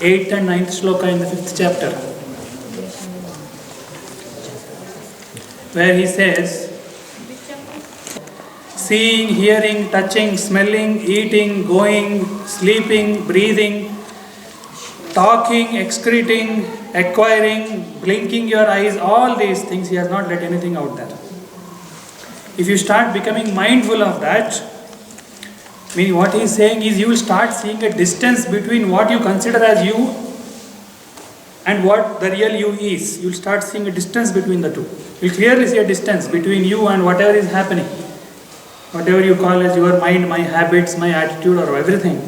8th and 9th shloka in the 5th chapter, where he says, seeing, hearing, touching, smelling, eating, going, sleeping, breathing, talking, excreting, acquiring, blinking your eyes, all these things, he has not let anything out there. If you start becoming mindful of that, meaning what he is saying is you will start seeing a distance between what you consider as you and what the real you is. You will start seeing a distance between the two. You will clearly see a distance between you and whatever is happening. Whatever you call as your mind, my habits, my attitude or everything.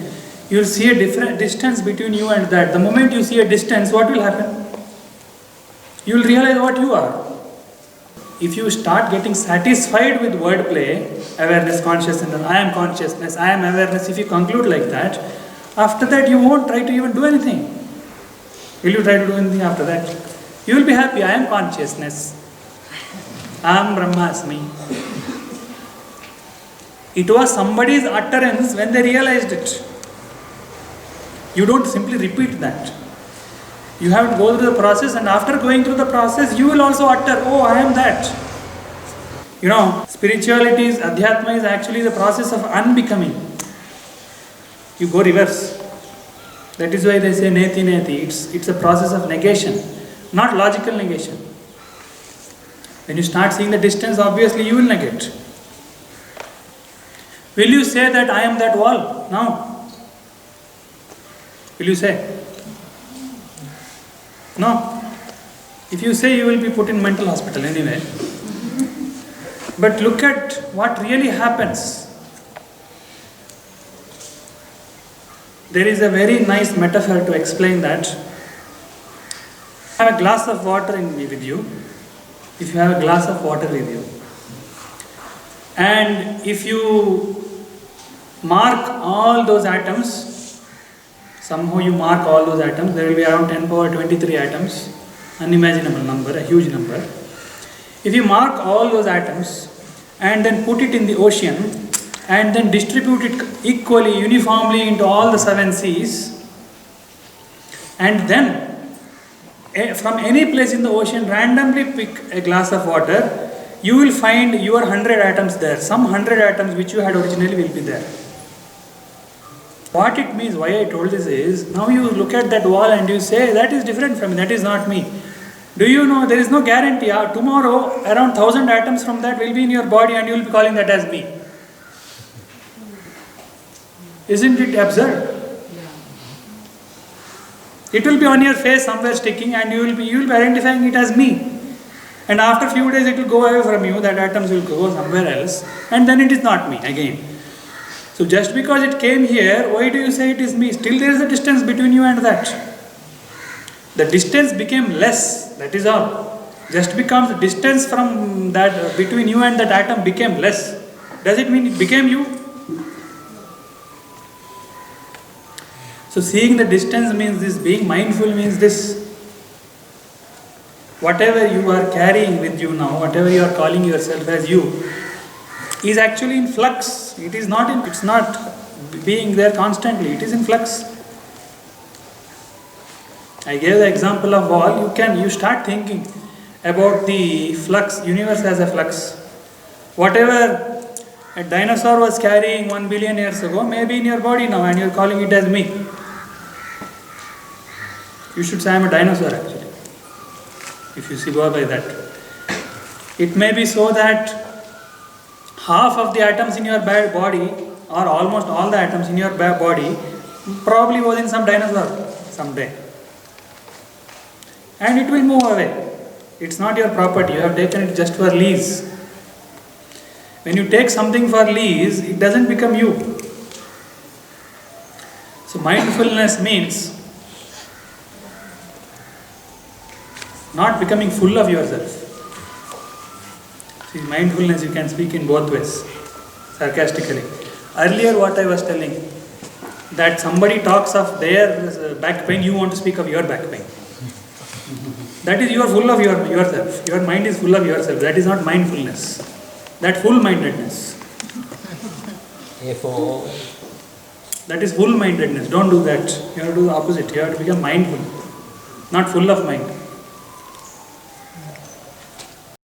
You will see a different distance between you and that. The moment you see a distance, what will happen? You will realize what you are. If you start getting satisfied with wordplay, awareness, consciousness, I am consciousness, I am awareness, if you conclude like that, after that you won't try to even do anything. Will you try to do anything after that? You will be happy, I am consciousness. I am Brahmasmi. It was somebody's utterance when they realized it. You don't simply repeat that. You have to go through the process, and after going through the process, you will also utter, oh, I am that. You know, spirituality is, Adhyatma is actually the process of unbecoming. You go reverse. That is why they say neti neti. It's a process of negation, not logical negation. When you start seeing the distance, obviously you will negate. Will you say that I am that wall now? Will you say? No. If you say, you will be put in mental hospital anyway. But look at what really happens. There is a very nice metaphor to explain that. Have a glass of water with you. If you have a glass of water with you, and if you mark all those atoms, somehow you mark all those atoms, there will be around 10 power 23 atoms, unimaginable number, a huge number. If you mark all those atoms and then put it in the ocean and then distribute it equally, uniformly into all the 7 seas, and then from any place in the ocean randomly pick a glass of water, you will find your 100 atoms there. Some 100 atoms which you had originally will be there. What it means, why I told this is, now you look at that wall and you say, that is different from me, that is not me. Do you know, there is no guarantee. Tomorrow, around 1000 atoms from that will be in your body and you will be calling that as me. Isn't it absurd? It will be on your face somewhere sticking and you will be identifying it as me. And after a few days it will go away from you, that atoms will go somewhere else, and then it is not me again. So just because it came here, why do you say it is me? Still there is a distance between you and that. The distance became less, that is all. Just because the distance from that between you and that atom became less, does it mean it became you? So seeing the distance means this, being mindful means this. Whatever you are carrying with you now, whatever you are calling yourself as you, is actually in flux. It's not being there constantly, it is in flux. I gave the example of ball. You start thinking about the flux, universe as a flux. Whatever a dinosaur was carrying 1 billion years ago, may be in your body now and you are calling it as me. You should say I am a dinosaur actually, if you go by that. It may be so that half of the atoms in your body, or almost all the atoms in your body, probably was in some dinosaur someday. And it will move away. It's not your property, you have taken it just for lease. When you take something for lease, it doesn't become you. So mindfulness means not becoming full of yourself. See, mindfulness you can speak in both ways, sarcastically. Earlier what I was telling, that somebody talks of their back pain, you want to speak of your back pain. That is, you are full of yourself. Your mind is full of yourself. That is not mindfulness. That full-mindedness. That is full mindedness. Don't do that. You have to do the opposite. You have to become mindful, not full of mind.